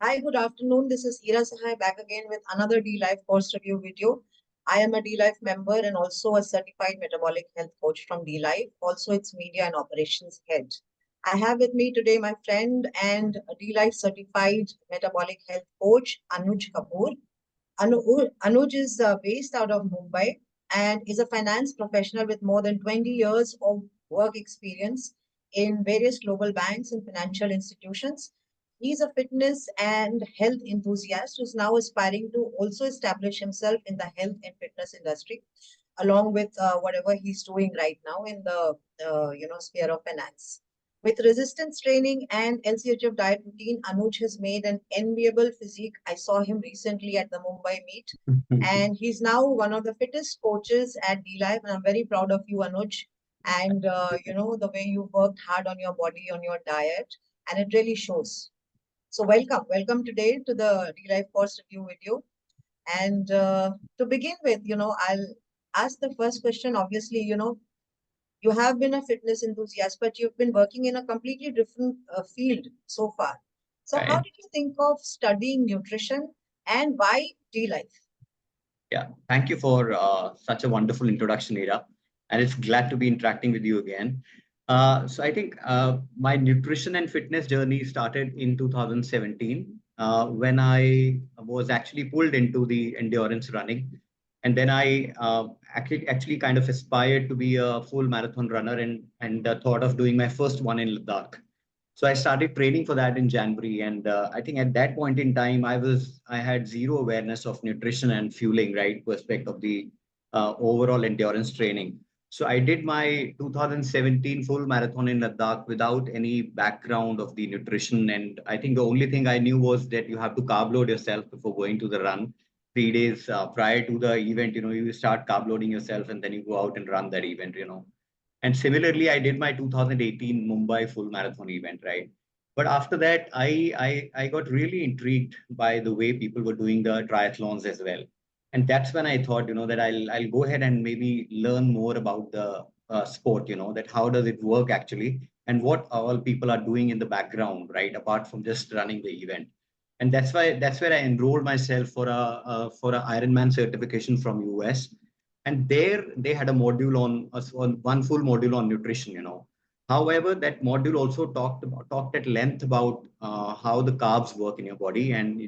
Hi, good afternoon. This is Ira Sahai back again with another D-Life course review video. I am a D-Life member and also a certified metabolic health coach from D-Life, also its media and operations head. I have with me today my friend and a D-Life certified metabolic health coach, Anuj Kapur. Anuj is based out of Mumbai and is a finance professional with more than 20 years of work experience in various global banks and financial institutions. He's a fitness and health enthusiast who's now aspiring to also establish himself in the health and fitness industry, along with whatever he's doing right now in the sphere of finance. With resistance training and LCHF diet routine, Anuj has made an enviable physique. I saw him recently at the Mumbai meet, and he's now one of the fittest coaches at D-Life. And I'm very proud of you, Anuj. And the way you worked hard on your body, on your diet, and it really shows. So welcome today to the D-Life course review video. And to begin with, I'll ask the first question. Obviously, you have been a fitness enthusiast, but you've been working in a completely different field so far. So how Right. did you think of studying nutrition and why D-Life? Yeah. Thank you for such a wonderful introduction, Ira. And it's glad to be interacting with you again. So I think my nutrition and fitness journey started in 2017 when I was actually pulled into the endurance running. And then I actually kind of aspired to be a full marathon runner and thought of doing my first one in Ladakh. So I started training for that in January, and I think at that point in time, I had zero awareness of nutrition and fueling, right, perspective of the overall endurance training. So I did my 2017 full marathon in Ladakh without any background of the nutrition, and I think the only thing I knew was that you have to carb load yourself before going to the run. 3 days prior to the event, you start carb loading yourself, and then you go out and run that event. And similarly, I did my 2018 Mumbai full marathon event, right? But after that, I got really intrigued by the way people were doing the triathlons as well. And that's when I thought, that I'll go ahead and maybe learn more about the sport, that how does it work actually, and what all people are doing in the background, right? Apart from just running the event. And that's where I enrolled myself for a Ironman certification from US, and there they had a module on one full module on nutrition. However, that module also talked at length about how the carbs work in your body, and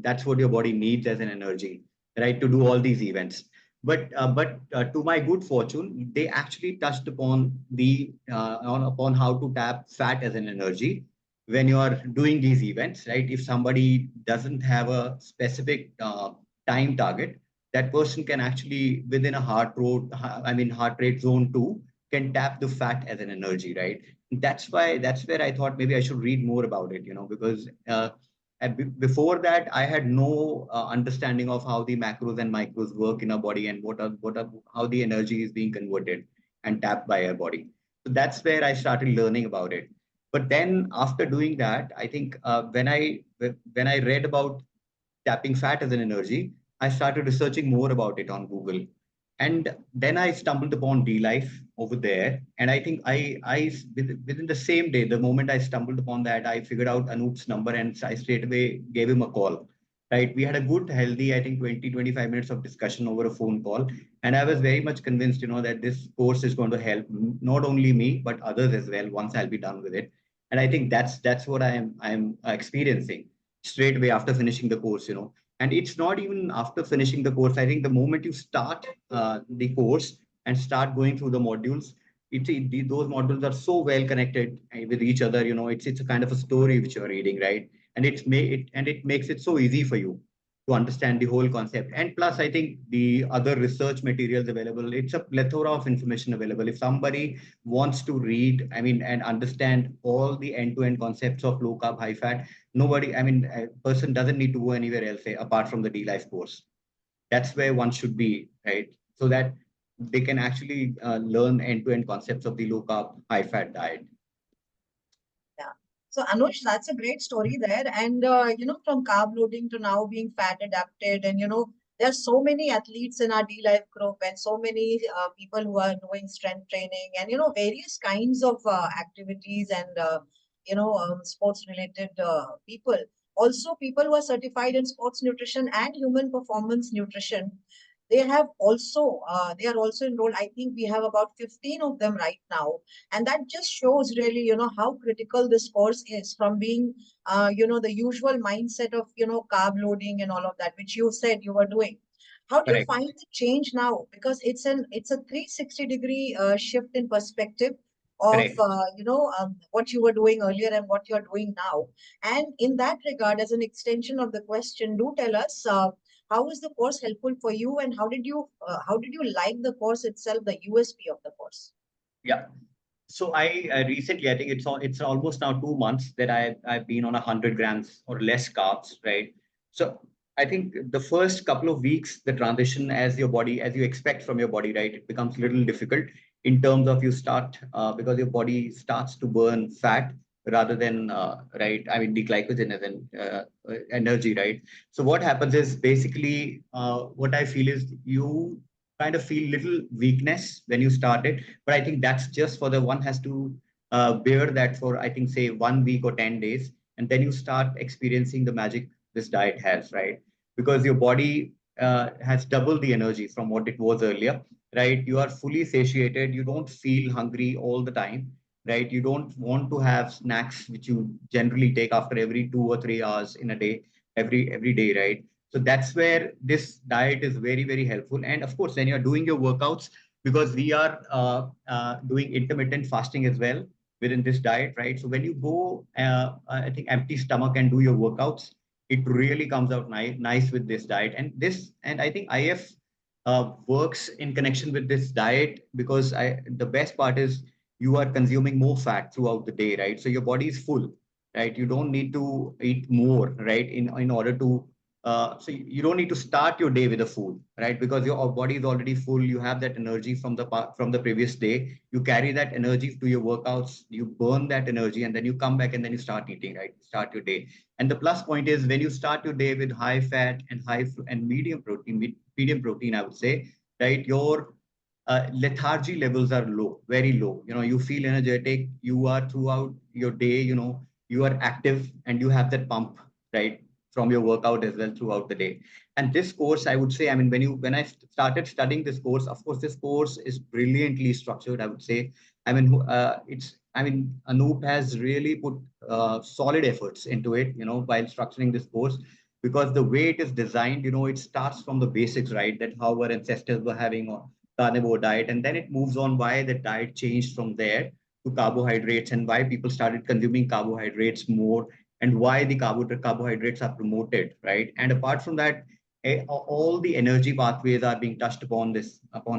that's what your body needs as an energy, right, to do all these events. But to my good fortune, they actually touched upon how to tap fat as an energy when you are doing these events, right? If somebody doesn't have a specific time target, that person can actually within a heart rate zone 2 can tap the fat as an energy, right? That's where I thought maybe I should read more about it, because before that I had no understanding of how the macros and micros work in our body, and how the energy is being converted and tapped by our body. So that's where I started learning about it. But then after doing that, I think when I read about tapping fat as an energy, I started researching more about it on Google. And then I stumbled upon D-Life over there. And I think within the same day, the moment I stumbled upon that, I figured out Anoop's number and I straight away gave him a call. Right. We had a good, healthy, I think 20-25 minutes of discussion over a phone call. And I was very much convinced, that this course is going to help not only me, but others as well once I'll be done with it. And I think that's what I'm experiencing straight away after finishing the course. And it's not even after finishing the course. I think the moment you start the course and start going through the modules, those modules are so well connected with each other. It's a kind of a story which you're reading, right? And it makes it so easy for you to understand the whole concept. And plus, I think the other research materials available, it's a plethora of information available. If somebody wants to read, and understand all the end-to-end concepts of low carb, high fat, a person doesn't need to go anywhere else, apart from the D-Life course. That's where one should be, right? So that they can actually learn end-to-end concepts of the low carb, high fat diet. Yeah. So Anuj, that's a great story there. And from carb loading to now being fat adapted, and there are so many athletes in our D-Life group, and so many people who are doing strength training, and various kinds of activities and sports related people. Also, people who are certified in sports nutrition and human performance nutrition, they are also enrolled. I think we have about 15 of them right now. And that just shows really, how critical this course is, from being, the usual mindset of, carb loading and all of that, which you said you were doing. How do you Correct. find the change now? Because it's a 360-degree shift in perspective of Correct. what you were doing earlier and what you're doing now. And in that regard, as an extension of the question, do tell us, how is the course helpful for you, and how did you like the course itself, the USP of the course? Yeah. So I recently, I think it's almost now 2 months that I've been on 100 grams or less carbs, right? So I think the first couple of weeks, the transition as your body, as you expect from your body, right, it becomes a little difficult in terms of you start because your body starts to burn fat rather than right. I mean the glycogen as an energy, right? So what happens is basically what I feel is you kind of feel little weakness when you start it, but I think that's just for the one has to bear that for I think say 1 week or 10 days, and then you start experiencing the magic this diet has, right? Because your body has double the energy from what it was earlier, right? You are fully satiated, you don't feel hungry all the time, right? You don't want to have snacks which you generally take after every 2 or 3 hours in a day, every day, right? So that's where this diet is very, very helpful. And of course, when you're doing your workouts, because we are doing intermittent fasting as well within this diet, right? So when you go, I think empty stomach and do your workouts, it really comes out nice with this diet. And I think IF works in connection with this diet because the best part is you are consuming more fat throughout the day, right? So your body is full, right? You don't need to eat more, right? In order to so you don't need to start your day with a food, right? Because your body is already full. You have that energy from the previous day. You carry that energy to your workouts. You burn that energy, and then you come back and then you start eating, right? Start your day. And the plus point is when you start your day with high fat and medium protein, I would say, right? Your lethargy levels are low, very low. You feel energetic. You are throughout your day. You are active and you have that pump, right? From your workout as well throughout the day. And this course, I would say, I mean, when I started studying this course, of course, this course is brilliantly structured, I would say. I mean, Anup has really put solid efforts into it, while structuring this course, because the way it is designed, it starts from the basics, right? That how our ancestors were having a carnivore diet, and then it moves on why the diet changed from there to carbohydrates and why people started consuming carbohydrates more and why the carbohydrates are promoted, right? And apart from that, all the energy pathways are being touched upon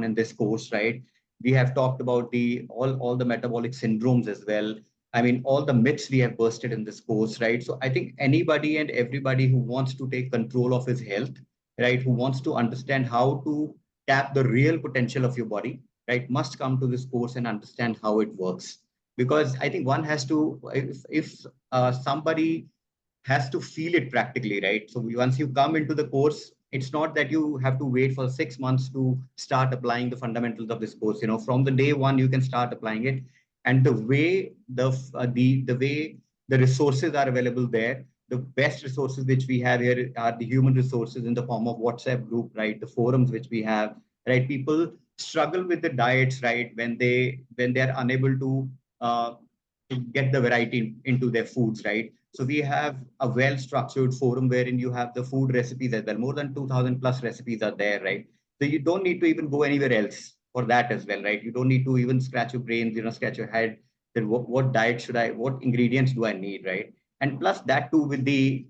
in this course, right? We have talked about the all the metabolic syndromes as well. I mean, all the myths we have bursted in this course, right? So I think anybody and everybody who wants to take control of his health, right, who wants to understand how to tap the real potential of your body, right, must come to this course and understand how it works. Because I think one has to, if somebody has to feel it practically, right? So once you come into the course, it's not that you have to wait for 6 months to start applying the fundamentals of this course. From the day one, you can start applying it. And the way the way the resources are available there, the best resources which we have here are the human resources in the form of WhatsApp group, right? The forums which we have, right? People struggle with the diets, right? When they are unable to get the variety into their foods, right? So we have a well-structured forum wherein you have the food recipes as well. More than 2,000 plus recipes are there, right? So you don't need to even go anywhere else for that as well, right? You don't need to even scratch your brains, scratch your head. Then what diet should what ingredients do I need, right? And plus that too with the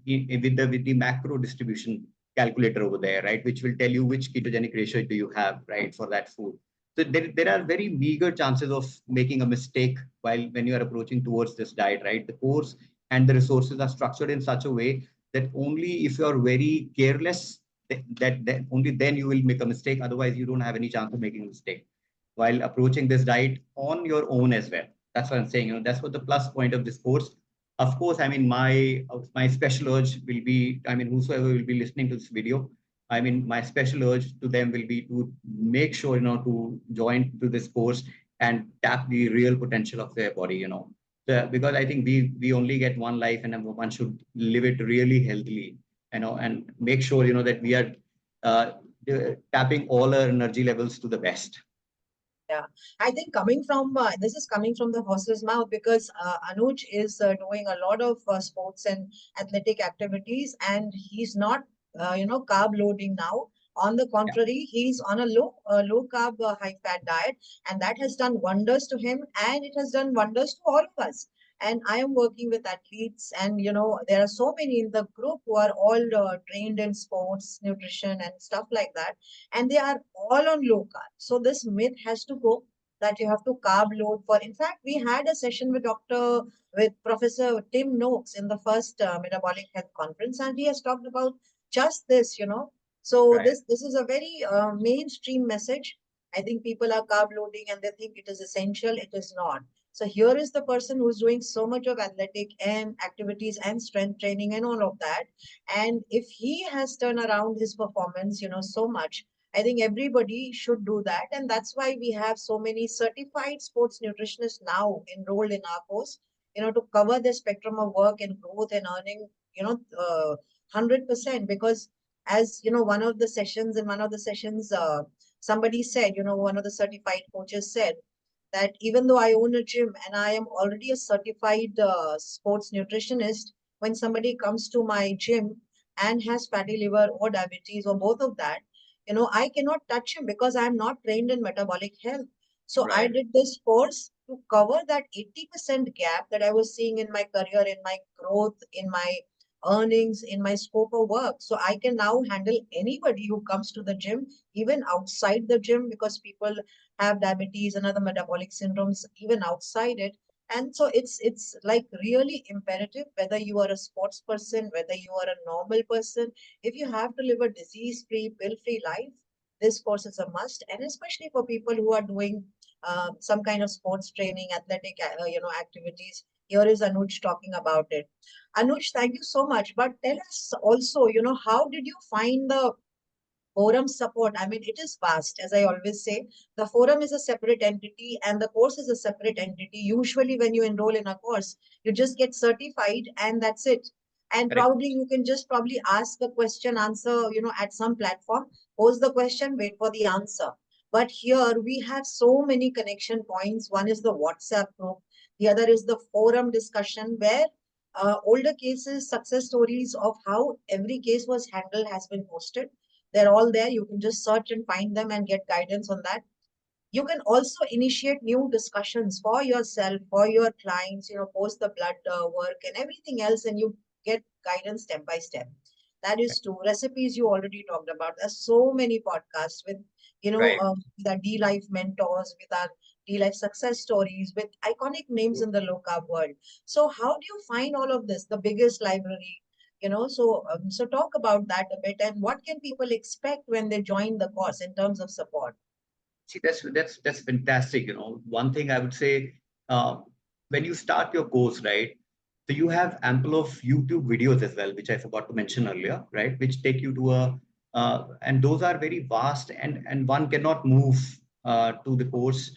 macro distribution calculator over there, right? Which will tell you which ketogenic ratio do you have, right, for that food. So there are very meager chances of making a mistake while when you are approaching towards this diet, right? The course and the resources are structured in such a way that only if you are very careless, that only then you will make a mistake. Otherwise, you don't have any chance of making a mistake while approaching this diet on your own as well. That's what I'm saying. That's what the plus point of this course. Of course, I mean, my special urge will be, I mean, whosoever will be listening to this video, I mean, my special urge to them will be to make sure, to join to this course and tap the real potential of their body. So, because I think we only get one life, and one should live it really healthily, and make sure, that we are uh, tapping all our energy levels to the best. Yeah, I think coming from this is coming from the horse's mouth, because Anuj is doing a lot of sports and athletic activities, and he's not carb loading now. On the Yeah, contrary, he's on a low carb high fat diet, and that has done wonders to him, and it has done wonders to all of us. And I am working with athletes, and there are so many in the group who are all trained in sports nutrition and stuff like that, and they are all on low carb. So this myth has to go, that you have to carb load for. In fact, we had a session with Professor Tim Noakes in the first metabolic health conference, and he has talked about just this. So right. this is a very mainstream message. I think people are carb loading and they think it is essential. It is not. So here is the person who's doing so much of athletic and activities and strength training and all of that. And if he has turned around his performance, so much, I think everybody should do that. And that's why we have so many certified sports nutritionists now enrolled in our course, to cover the spectrum of work and growth and earning, 100%. Because as one of the sessions, somebody said, one of the certified coaches said that even though I own a gym and I am already a certified sports nutritionist, when somebody comes to my gym and has fatty liver or diabetes or both of that, I cannot touch him because I am not trained in metabolic health. So I Right. did this course to cover that 80% gap that I was seeing in my career, in my growth, in my earnings, in my scope of work. So I can now handle anybody who comes to the gym, even outside the gym, because people have diabetes and other metabolic syndromes even outside it. And so it's like really imperative, whether you are a sports person, whether you are a normal person, if you have to live a disease-free, pill-free life, this course is a must. And especially for people who are doing some kind of sports training, athletic, activities. Here is Anuj talking about it. Anuj, thank you so much. But tell us also, how did you find the forum support? I mean, it is vast, as I always say. The forum is a separate entity and the course is a separate entity. Usually, when you enroll in a course, you just get certified and that's it. And Correct. probably you can just probably ask a question, answer, at some platform, pose the question, wait for the answer. But here we have so many connection points. One is the WhatsApp group, the other is the forum discussion, where older cases, success stories of how every case was handled has been posted. They're all there. You can just search and find them and get guidance on that. You can also initiate new discussions for yourself, for your clients, post the blood work and everything else, and you get guidance step by step. That is two. Recipes you already talked about. There's so many podcasts with, Right. with our D Life mentors, with our D Life success stories, with iconic names in the low carb world. So, how do you find all of this? The biggest library, so talk about that a bit, and what can people expect when they join the course in terms of support? See, that's fantastic. One thing I would say, uh, when you start your course, right? So you have ample of YouTube videos as well, which I forgot to mention earlier, right? Which take you to and those are very vast, and one cannot move to the course,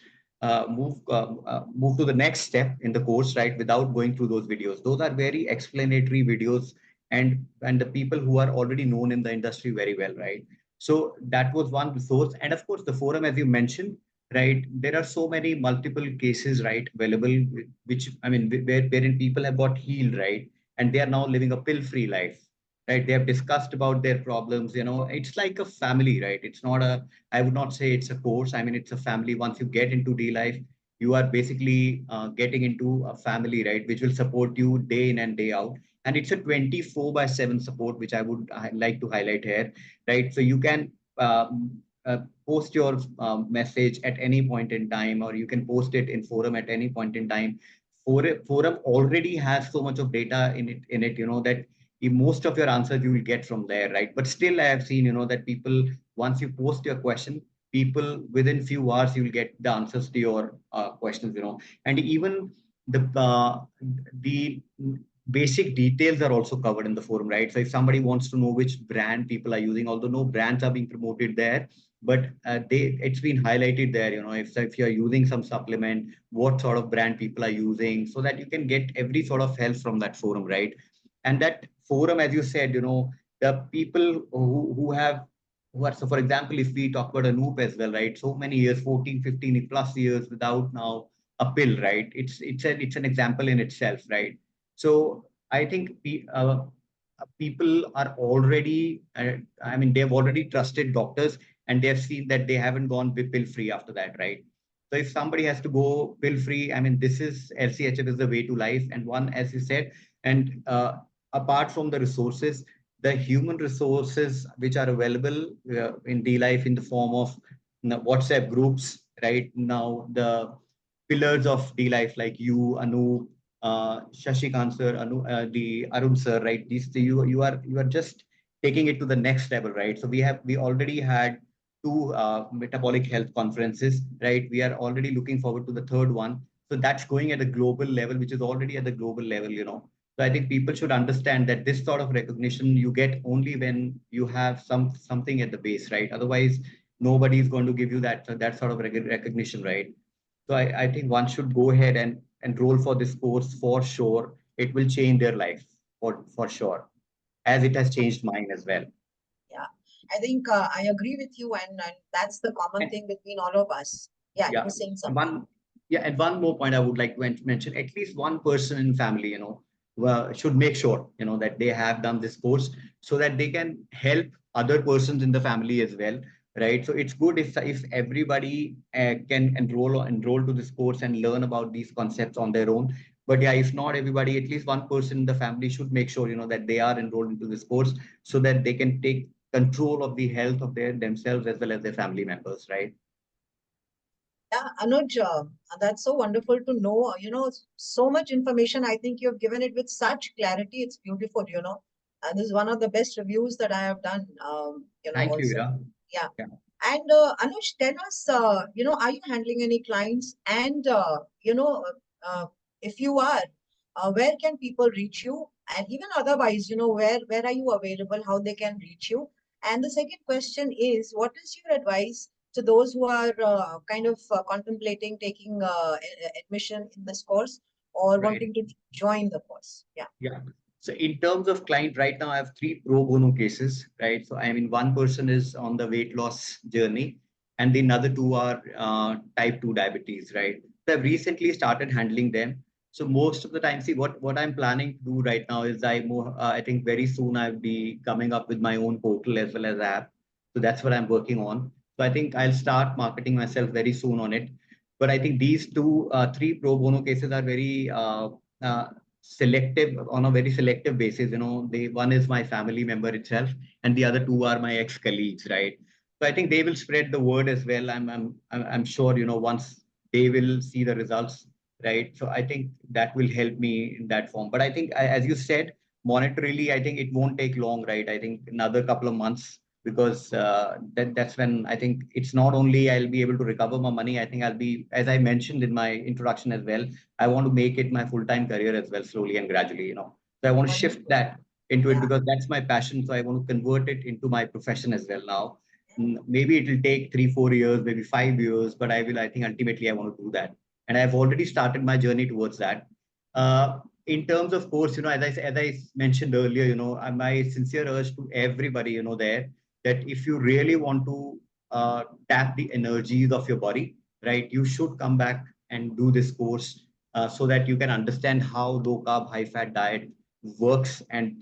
move to the next step in the course, right? Without going through those videos. Those are very explanatory videos, and the people who are already known in the industry very well, right? So that was one resource. And of course, the forum, as you mentioned, right, there are so many multiple cases, right, available, which, I mean, wherein people have got healed, right, and they are now living a pill-free life, right? They have discussed about their problems. It's like a family, right? It's not I would not say it's a course. I mean, it's a family. Once you get into D life, you are basically getting into a family, right, which will support you day in and day out. And it's a 24/7 support, which I would like to highlight here, right? So you can post your message at any point in time, or you can post it in forum at any point in time. Forum already has so much of data in it, that most of your answers you will get from there, right? But still, I have seen, that people, once you post your question, people within few hours you will get the answers to your questions, and even the basic details are also covered in the forum, right? So if somebody wants to know which brand people are using, although no brands are being promoted there, but it's been highlighted there, if you're using some supplement, what sort of brand people are using, so that you can get every sort of help from that forum, right? And that forum, as you said, the people who are, so for example, if we talk about Anup as well, right? So many years, 14, 15 plus years without now a pill, right? It's an example in itself, right? So I think people are already, I mean, they've already trusted doctors and they've seen that they haven't gone pill free after that, right? So if somebody has to go pill free, I mean, this is LCHF is the way to life. And one, as you said, and apart from the resources, the human resources which are available in D life in the form of WhatsApp groups, right? Now, the pillars of D life like you, Anu, Shashikant sir, the Arun sir, right? You are just taking it to the next level, right? So we already had two metabolic health conferences, right? We are already looking forward to the third one. So that's going at a global level, which is already at the global level. So I think people should understand that this sort of recognition you get only when you have something at the base, right? Otherwise, nobody is going to give you that sort of recognition, right? So I think one should go ahead and enroll for this course for sure. It will change their life for sure, as it has changed mine as well. Yeah, I think I agree with you, and that's the common And, thing between all of us. Yeah, you yeah, were saying and something. one yeah, and one more point I would like to mention: at least one person in family, should make sure that they have done this course so that they can help other persons in the family as well, right? So it's good if everybody can enroll to this course and learn about these concepts on their own. But yeah, if not everybody, at least one person in the family should make sure that they are enrolled into this course so that they can take control of the health of themselves as well as their family members, right? Yeah, Anuj, that's so wonderful to know. So much information. I think you've given it with such clarity. It's beautiful. And this is one of the best reviews that I have done, Thank you, also. Ira. Yeah. Yeah. And Anuj, tell us, are you handling any clients? And, if you are, where can people reach you? And even otherwise, where are you available? How they can reach you? And the second question is, what is your advice to those who are kind of contemplating taking admission in this course or Right. wanting to join the course? Yeah. Yeah. So in terms of client, right now I have three pro bono cases, right? So I mean, one person is on the weight loss journey, and the other two are type 2 diabetes, right? So I've recently started handling them. So most of the time, see what I'm planning to do right now is I think very soon I'll be coming up with my own portal as well as app. So that's what I'm working on. So I think I'll start marketing myself very soon on it. But I think these three pro bono cases are very uh, selective on a very selective basis. They one is my family member itself, and the other two are my ex-colleagues, right? So I think they will spread the word as well. I'm sure once they will see the results, right? So I think that will help me in that form. But I think as you said, monetarily, I think it won't take long, right? I think another couple of months, because that's when I think it's not only I'll be able to recover my money. I think I'll be, as I mentioned in my introduction as well, I want to make it my full-time career as well, slowly and gradually. So I want to shift Wonderful. that into it Yeah. because that's my passion. So I want to convert it into my profession as well now. Maybe it will take 3, 4 years, maybe 5 years, but I think ultimately I want to do that. And I've already started my journey towards that. In terms of course, as I mentioned earlier, my sincere urge to everybody, there, that if you really want to tap the energies of your body, right, you should come back and do this course so that you can understand how low carb, high fat diet works and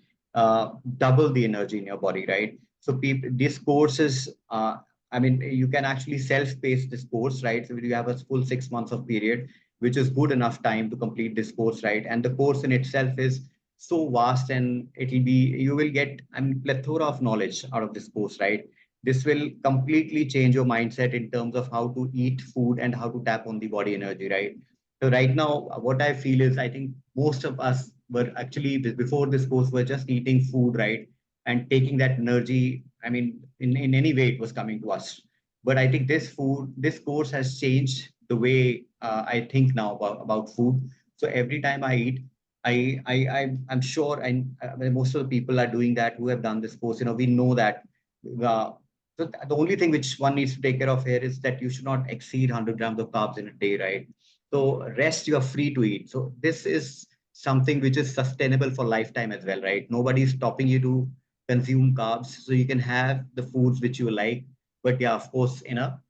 double the energy in your body, right? So this course is, I mean, you can actually self-pace this course, right? So you have a full 6 months of period, which is good enough time to complete this course, right? And the course in itself is so vast and you will get, I mean, plethora of knowledge out of this course, right? This will completely change your mindset in terms of how to eat food and how to tap on the body energy, right? So right now, what I feel is I think most of us were actually before this course were just eating food, right? And taking that energy, I mean, in any way it was coming to us. But I think this course has changed the way I think now about food. So every time I eat, I'm sure, and most of the people are doing that who have done this course. We know that. So the only thing which one needs to take care of here is that you should not exceed 100 grams of carbs in a day, right? So rest you are free to eat. So this is something which is sustainable for lifetime as well, right? Nobody is stopping you to consume carbs, so you can have the foods which you like, but yeah, of course, in a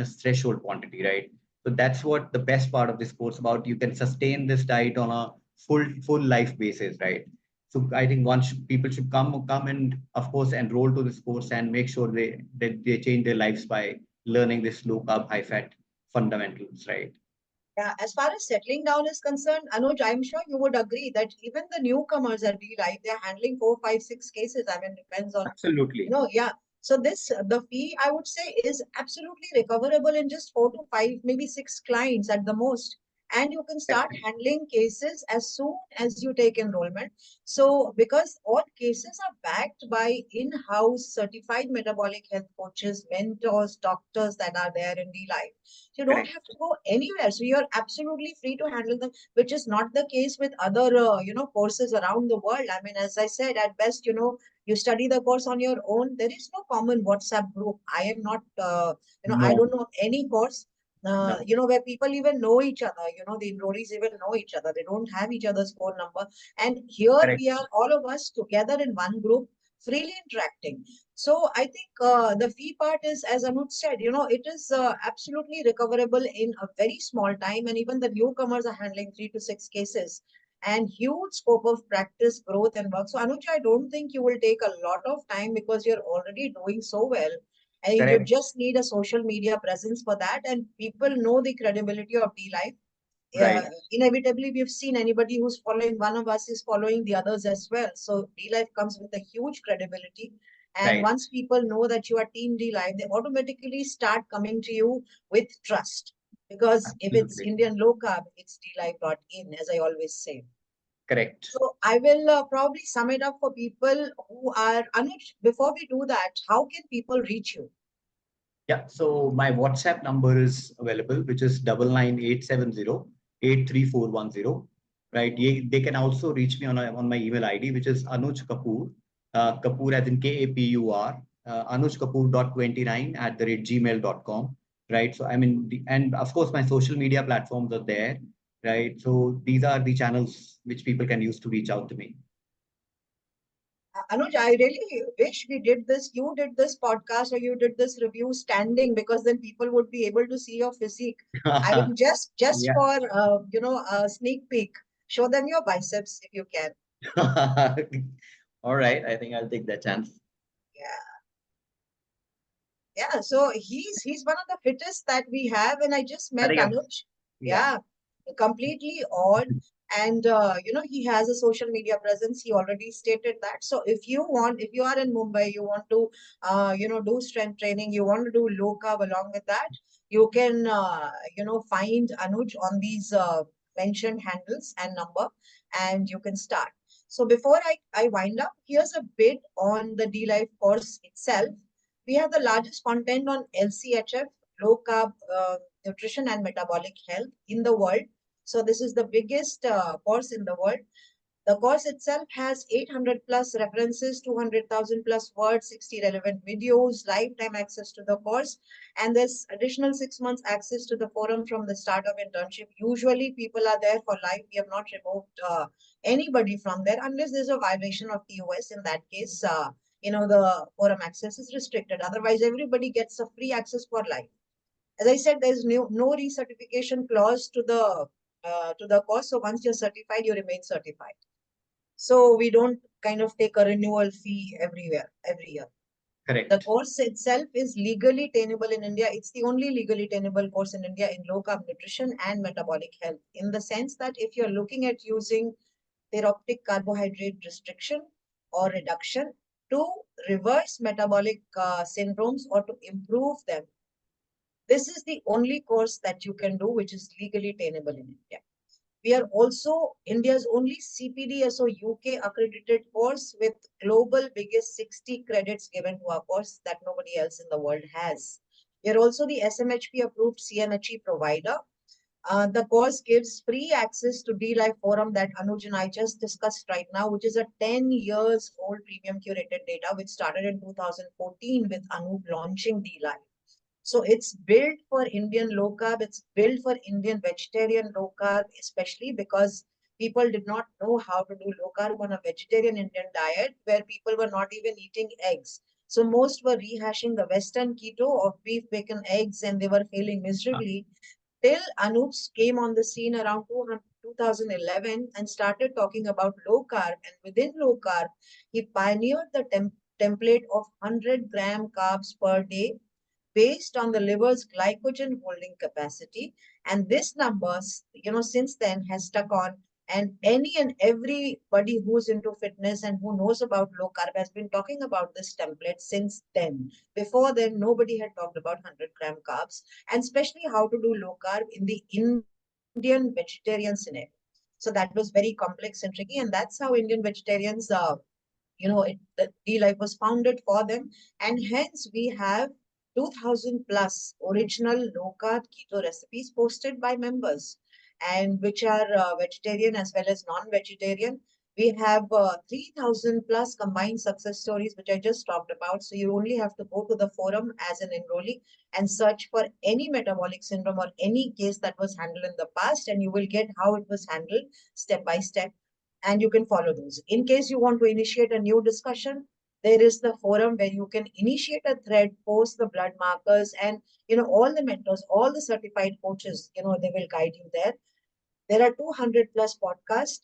threshold quantity, right? So that's what the best part of this course about. You can sustain this diet on a full life basis, right? So I think people should come and of course enroll to this course and make sure they change their lives by learning this low carb, high fat fundamentals, right? Yeah, as far as settling down is concerned, Anuj, I'm sure you would agree that even the newcomers at D-Life, they're handling 4, 5, 6 cases. I mean, depends on, Absolutely. yeah. So the fee, I would say, is absolutely recoverable in just 4 to 5, maybe 6 clients at the most. And you can start Correct. handling cases as soon as you take enrollment. So, because all cases are backed by in-house certified metabolic health coaches, mentors, doctors that are there in D-Life. You don't Correct. have to go anywhere. So you're absolutely free to handle them, which is not the case with other, courses around the world. I mean, as I said, at best, you study the course on your own. There is no common WhatsApp group. I am not, I No, don't know any course, no. where people even know each other. The enrollees even know each other. They don't have each other's phone number. And here Correct. we are, all of us together in one group, freely interacting. So I think the fee part is, as Anuj said, it is absolutely recoverable in a very small time, and even the newcomers are handling 3 to 6 cases, and huge scope of practice, growth, and work. So Anuj, I don't think you will take a lot of time because you're already doing so well. And you Correct. just need a social media presence for that, and people know the credibility of D-Life. Right. Inevitably, we've seen anybody who's following one of us is following the others as well. So D-Life comes with a huge credibility. And Right. once people know that you are Team D-Life, they automatically start coming to you with trust. Because if it's Absolutely. Indian low carb, it's dlife.in, as I always say. Correct. So I will probably sum it up for people who are, Anuj, before we do that, how can people reach you? Yeah. So my WhatsApp number is available, which is 99,870 83410. Right. They can also reach me on my email ID, which is Anuj Kapur, Kapur as in Kapur, anujkapur.29@gmail.com. Right. So I mean, and of course, my social media platforms are there. Right. So these are the channels which people can use to reach out to me. Anuj, I really wish we did this. You did this podcast or you did this review standing, because then people would be able to see your physique. I mean, just Yeah. for a sneak peek, show them your biceps if you can. All right. I think I'll take that chance. Yeah, yeah. So he's one of the fittest that we have, and I just I met think Anuj. yeah. Yeah, completely odd. And he has a social media presence. He already stated that. So if you are in Mumbai, you want to do strength training, you want to do low carb along with that, you can find Anuj on these mentioned handles and number, and you can start. So before I wind up, here's a bit on the D Life course itself. We have the largest content on LCHF, low carb nutrition and metabolic health in the world. So this is the biggest course in the world. The course itself has 800 plus references, 200,000 plus words, 60 relevant videos, lifetime access to the course, and there's additional 6 months access to the forum from the start of internship. Usually people are there for life. We have not removed anybody from there unless there's a violation of TOS. In that case, the forum access is restricted. Otherwise, everybody gets a free access for life. As I said, there's no recertification clause to the course. So once you're certified, you remain certified. So we don't kind of take a renewal fee every year. The Correct. course itself is legally tenable in India. It's the only legally tenable course in India in low carb nutrition and metabolic health, in the sense that if you're looking at using therapeutic carbohydrate restriction or reduction to reverse metabolic syndromes or to improve them, this is the only course that you can do which is legally tenable in India. We are also India's only CPDSO UK accredited course with global biggest 60 credits given to our course that nobody else in the world has. We are also the SMHP approved CMHE provider. The course gives free access to D-Life Forum that Anuj and I just discussed right now, which is a 10 years old premium curated data, which started in 2014 with Anuj launching D-Life. So it's built for Indian low carb. It's built for Indian vegetarian low carb, especially because people did not know how to do low carb on a vegetarian Indian diet where people were not even eating eggs. So most were rehashing the Western keto of beef, bacon, eggs, and they were failing miserably till Anuj came on the scene around 2011 and started talking about low carb. And within low carb, he pioneered the template of 100-gram carbs per day based on the liver's glycogen holding capacity. And this number, since then has stuck on. And any and everybody who's into fitness and who knows about low carb has been talking about this template since then. Before then, nobody had talked about 100-gram carbs, and especially how to do low carb in the Indian vegetarian scenario. So that was very complex and tricky, and that's how Indian vegetarians the D-Life was founded for them. And hence we have 2000 plus original low carb keto recipes posted by members, and which are vegetarian as well as non-vegetarian. We have 3000 plus combined success stories, which I just talked about. So you only have to go to the forum as an enrollee and search for any metabolic syndrome or any case that was handled in the past, and you will get how it was handled step by step, and you can follow those. In case you want to initiate a new discussion, there is the forum where you can initiate a thread, post the blood markers, and all the mentors, all the certified coaches, they will guide you there. There are 200 plus podcasts.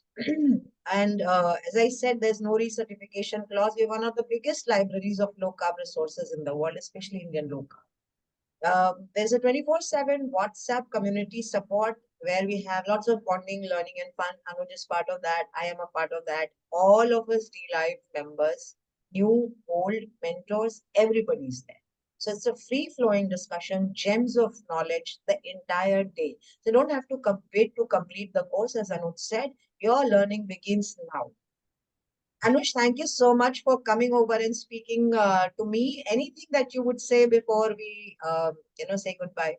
And as I said, there's no recertification clause. We're one of the biggest libraries of low carb resources in the world, especially Indian low carb. There's a 24/7 WhatsApp community support where we have lots of bonding, learning, and fun. Anuj is part of that. I am a part of that. All of us D-Life members, new, old, mentors, everybody's there. So it's a free-flowing discussion, gems of knowledge the entire day. So you don't have to wait to complete the course. As Anuj said, your learning begins now. Anuj, thank you so much for coming over and speaking to me. Anything that you would say before we, say goodbye?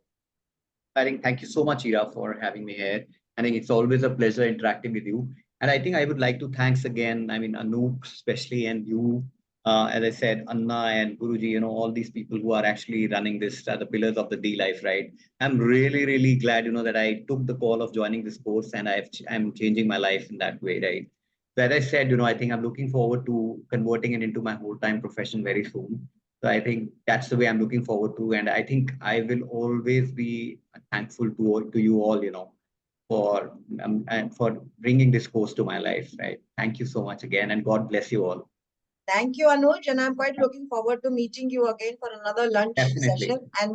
I think thank you so much, Ira, for having me here. I think it's always a pleasure interacting with you. And I think I would like to thanks again, Anuj especially, and you, as I said, Anna and Guruji, all these people who are actually running this, the pillars of the D life, right? I'm really, really glad, that I took the call of joining this course, and I'm changing my life in that way, right? So as I said, I think I'm looking forward to converting it into my whole-time profession very soon. So I think that's the way I'm looking forward to. And I think I will always be thankful to you all, for and for bringing this course to my life. Right. Thank you so much again, and God bless you all. Thank you, Anuj, and I'm quite looking forward to meeting you again for another lunch Definitely. session. And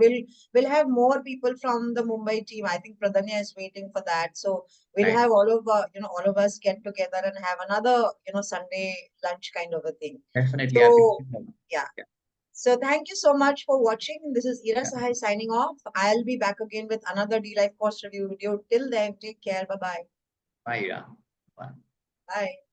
we'll have more people from the Mumbai team. I think Pradanya is waiting for that. So we'll have all of us get together and have another Sunday lunch kind of a thing. Definitely. So yeah. Yeah. So thank you so much for watching. This is Ira Yeah. Sahai signing off. I'll be back again with another D-Life course review video. Till then, take care. Bye-bye. Bye. Yeah. Bye. Bye.